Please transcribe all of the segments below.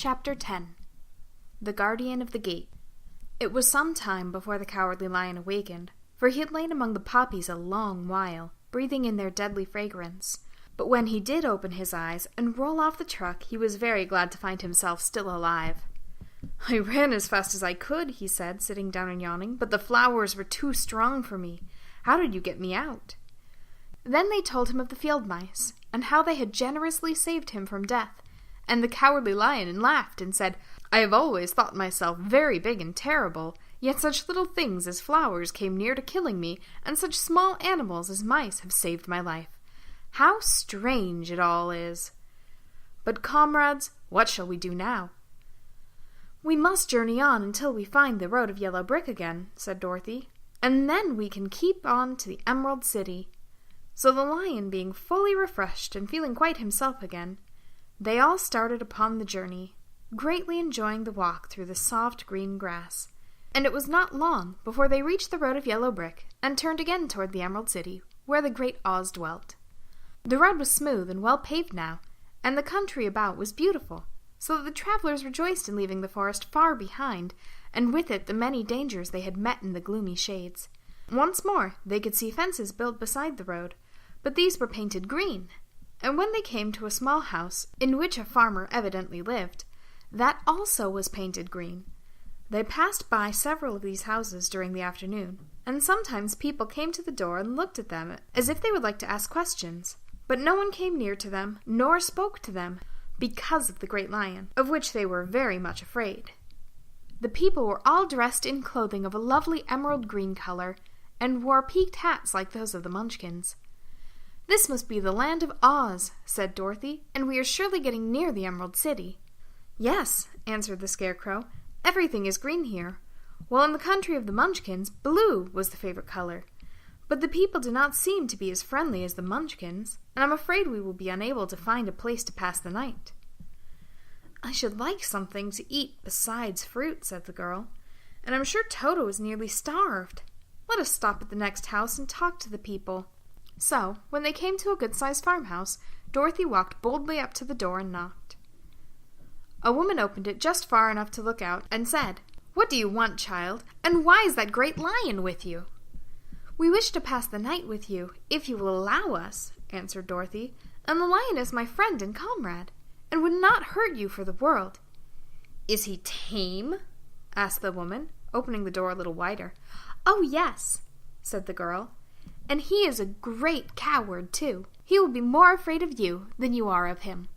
Chapter 10. The Guardian of the Gate. It was some time before the Cowardly Lion awakened, for he had lain among the poppies a long while, breathing in their deadly fragrance. But when he did open his eyes and roll off the truck, he was very glad to find himself still alive. "I ran as fast as I could," he said, sitting down and yawning, "but the flowers were too strong for me. How did you get me out?" Then they told him of the field mice, and how they had generously saved him from death. And the Cowardly Lion laughed and said, "I have always thought myself very big and terrible, yet such little things as flowers came near to killing me, and such small animals as mice have saved my life. How strange it all is! But, comrades, what shall we do now?" "We must journey on until we find the road of yellow brick again," said Dorothy, "and then we can keep on to the Emerald City." So the lion, being fully refreshed and feeling quite himself again, they all started upon the journey, greatly enjoying the walk through the soft green grass. And it was not long before they reached the road of yellow brick and turned again toward the Emerald City, where the great Oz dwelt. The road was smooth and well paved now, and the country about was beautiful, so that the travelers rejoiced in leaving the forest far behind, and with it the many dangers they had met in the gloomy shades. Once more they could see fences built beside the road, but these were painted green. And when they came to a small house in which a farmer evidently lived, that also was painted green. They passed by several of these houses during the afternoon, and sometimes people came to the door and looked at them as if they would like to ask questions, but no one came near to them nor spoke to them because of the great lion, of which they were very much afraid. The people were all dressed in clothing of a lovely emerald green color, and wore peaked hats like those of the Munchkins. "This must be the land of Oz," said Dorothy, "and we are surely getting near the Emerald City." "Yes," answered the Scarecrow, "everything is green here, while in the country of the Munchkins, blue was the favorite color. But the people do not seem to be as friendly as the Munchkins, and I'm afraid we will be unable to find a place to pass the night." "I should like something to eat besides fruit," said the girl, "and I'm sure Toto is nearly starved. Let us stop at the next house and talk to the people." So, when they came to a good-sized farmhouse, Dorothy walked boldly up to the door and knocked. A woman opened it just far enough to look out, and said, "What do you want, child, and why is that great lion with you?" "We wish to pass the night with you, if you will allow us," answered Dorothy, "and the lion is my friend and comrade, and would not hurt you for the world." "Is he tame?" asked the woman, opening the door a little wider. "Oh, yes," said the girl. "And he is a great coward, too. He will be more afraid of you than you are of him."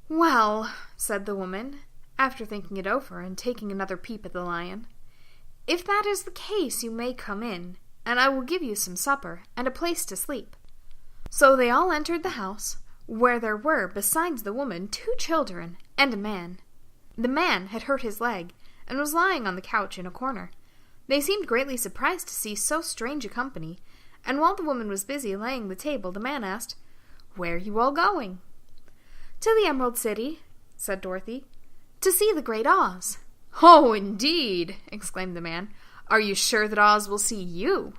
"Well," said the woman, after thinking it over and taking another peep at the lion, "if that is the case, you may come in, and I will give you some supper and a place to sleep." So they all entered the house, where there were, besides the woman, 2 children and a man. The man had hurt his leg, and was lying on the couch in a corner. They seemed greatly surprised to see so strange a company, and while the woman was busy laying the table, the man asked, "Where are you all going?" "To the Emerald City," said Dorothy, "to see the great Oz." "Oh, indeed!" exclaimed the man. "Are you sure that Oz will see you?"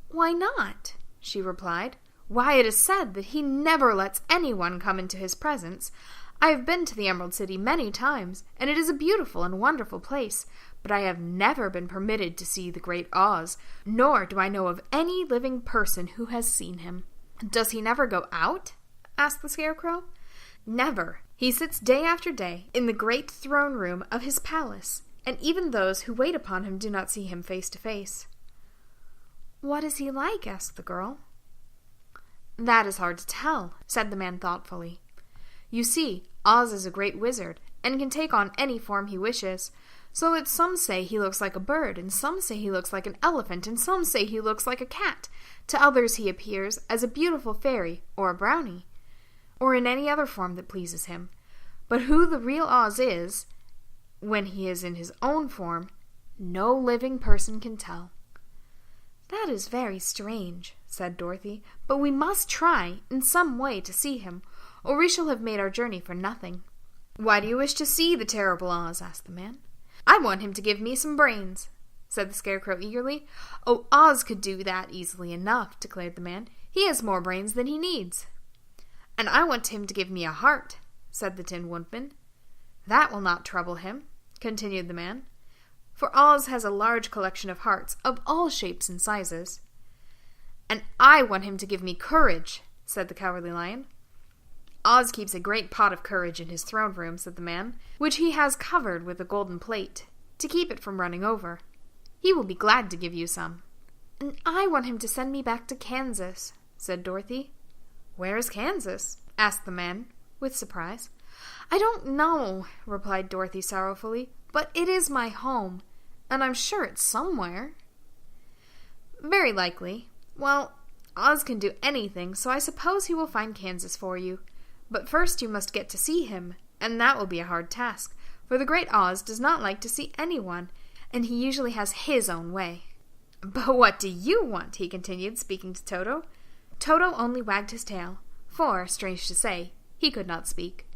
"Why not?" she replied. "Why, it is said that he never lets anyone come into his presence. I have been to the Emerald City many times, and it is a beautiful and wonderful place, but I have never been permitted to see the great Oz, nor do I know of any living person who has seen him." "Does he never go out?" asked the Scarecrow. "Never. He sits day after day in the great throne room of his palace, and even those who wait upon him do not see him face to face." "What is he like?" asked the girl. "That is hard to tell," said the man thoughtfully. "You see, Oz is a great wizard, and can take on any form he wishes, so that some say he looks like a bird, and some say he looks like an elephant, and some say he looks like a cat. To others he appears as a beautiful fairy or a brownie, or in any other form that pleases him. But who the real Oz is, when he is in his own form, no living person can tell." "That is very strange," said Dorothy, "but we must try in some way to see him, or we shall have made our journey for nothing." "Why do you wish to see the terrible Oz?" asked the man. "I want him to give me some brains," said the Scarecrow eagerly. "Oh, Oz could do that easily enough," declared the man. "He has more brains than he needs." "And I want him to give me a heart," said the Tin Woodman. "That will not trouble him," continued the man, "for Oz has a large collection of hearts of all shapes and sizes." "And I want him to give me courage," said the Cowardly Lion. "Oz keeps a great pot of courage in his throne room," said the man, "which he has covered with a golden plate, to keep it from running over. He will be glad to give you some." "And I want him to send me back to Kansas," said Dorothy. "Where is Kansas?" asked the man, with surprise. "I don't know," replied Dorothy sorrowfully, "but it is my home, and I'm sure it's somewhere." "Very likely. Well, Oz can do anything, so I suppose he will find Kansas for you. But first you must get to see him, and that will be a hard task, for the Great Oz does not like to see anyone, and he usually has his own way." "But what do you want?" he continued, speaking to Toto. Toto only wagged his tail, for, strange to say, he could not speak.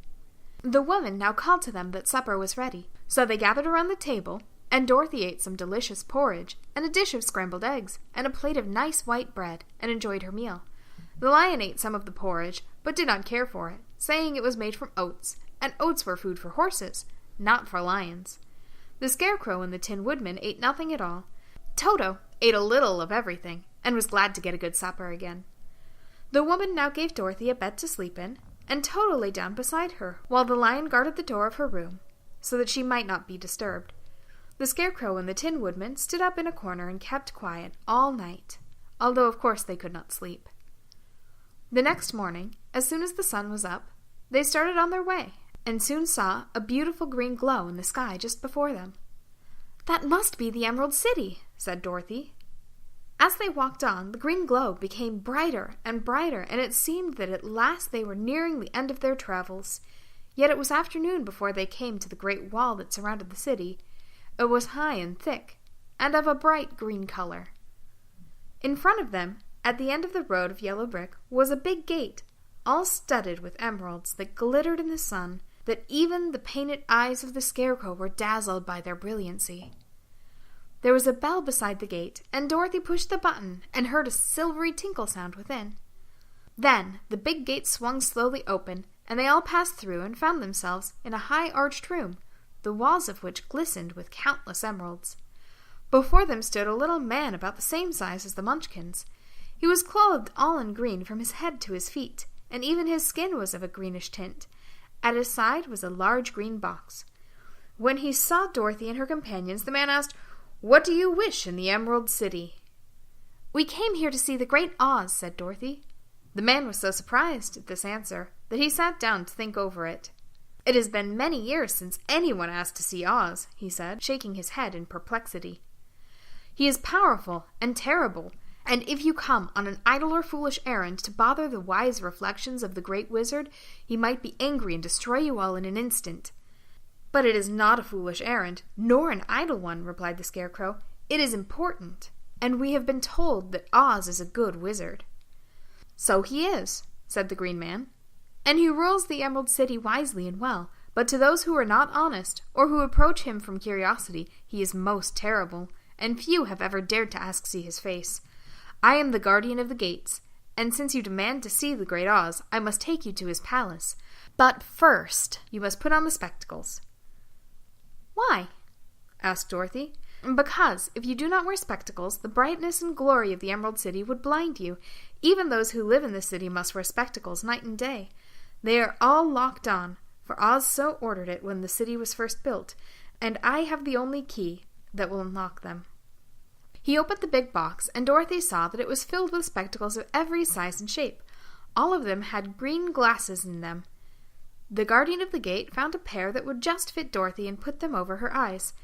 The woman now called to them that supper was ready, so they gathered around the table, and Dorothy ate some delicious porridge, and a dish of scrambled eggs, and a plate of nice white bread, and enjoyed her meal. The lion ate some of the porridge, but did not care for it, saying it was made from oats, and oats were food for horses, not for lions. The Scarecrow and the Tin Woodman ate nothing at all. Toto ate a little of everything, and was glad to get a good supper again. The woman now gave Dorothy a bed to sleep in, and Toto lay down beside her, while the lion guarded the door of her room, so that she might not be disturbed. The Scarecrow and the Tin Woodman stood up in a corner and kept quiet all night, although of course they could not sleep. The next morning, as soon as the sun was up, they started on their way, and soon saw a beautiful green glow in the sky just before them. "That must be the Emerald City," said Dorothy. As they walked on, the green glow became brighter, and it seemed that at last they were nearing the end of their travels. Yet it was afternoon before they came to the great wall that surrounded the city. It was high and thick, and of a bright green color. In front of them, at the end of the road of yellow brick, was a big gate, all studded with emeralds that glittered in the sun, that even the painted eyes of the Scarecrow were dazzled by their brilliancy. There was a bell beside the gate, and Dorothy pushed the button and heard a silvery tinkle sound within. Then the big gate swung slowly open, and they all passed through and found themselves in a high arched room, the walls of which glistened with countless emeralds. Before them stood a little man about the same size as the Munchkins. He was clothed all in green from his head to his feet, and even his skin was of a greenish tint. At his side was a large green box. When he saw Dorothy and her companions, the man asked, "What do you wish in the Emerald City?" "We came here to see the Great Oz," said Dorothy. The man was so surprised at this answer that he sat down to think over it. "It has been many years since anyone asked to see Oz," he said, shaking his head in perplexity. "He is powerful and terrible, and if you come on an idle or foolish errand to bother the wise reflections of the Great Wizard, he might be angry and destroy you all in an instant." "But it is not a foolish errand, nor an idle one," replied the Scarecrow. "It is important, and we have been told that Oz is a good wizard." "So he is," said the Green Man, "and he rules the Emerald City wisely and well, but to those who are not honest, or who approach him from curiosity, he is most terrible, and few have ever dared to ask to see his face. I am the guardian of the gates, and since you demand to see the Great Oz, I must take you to his palace. But first, you must put on the spectacles." "Why?" asked Dorothy. "Because, if you do not wear spectacles, the brightness and glory of the Emerald City would blind you. Even those who live in the city must wear spectacles night and day. They are all locked on, for Oz so ordered it when the city was first built, and I have the only key that will unlock them." He opened the big box, and Dorothy saw that it was filled with spectacles of every size and shape. All of them had green glasses in them. The guardian of the gate found a pair that would just fit Dorothy and put them over her eyes.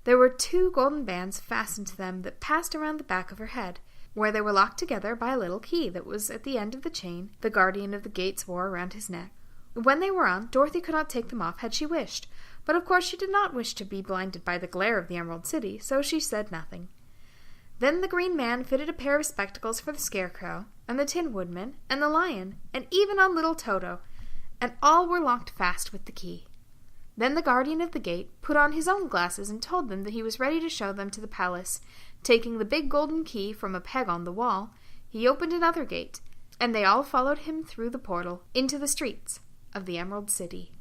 There were 2 golden bands fastened to them that passed around the back of her head, where they were locked together by a little key that was at the end of the chain the guardian of the gates wore around his neck. When they were on, Dorothy could not take them off had she wished, but of course she did not wish to be blinded by the glare of the Emerald City, so she said nothing. Then the Green Man fitted a pair of spectacles for the Scarecrow, and the Tin Woodman, and the Lion, and even on little Toto, and all were locked fast with the key. Then the guardian of the gate put on his own glasses and told them that he was ready to show them to the palace. Taking the big golden key from a peg on the wall, he opened another gate, and they all followed him through the portal into the streets of the Emerald City.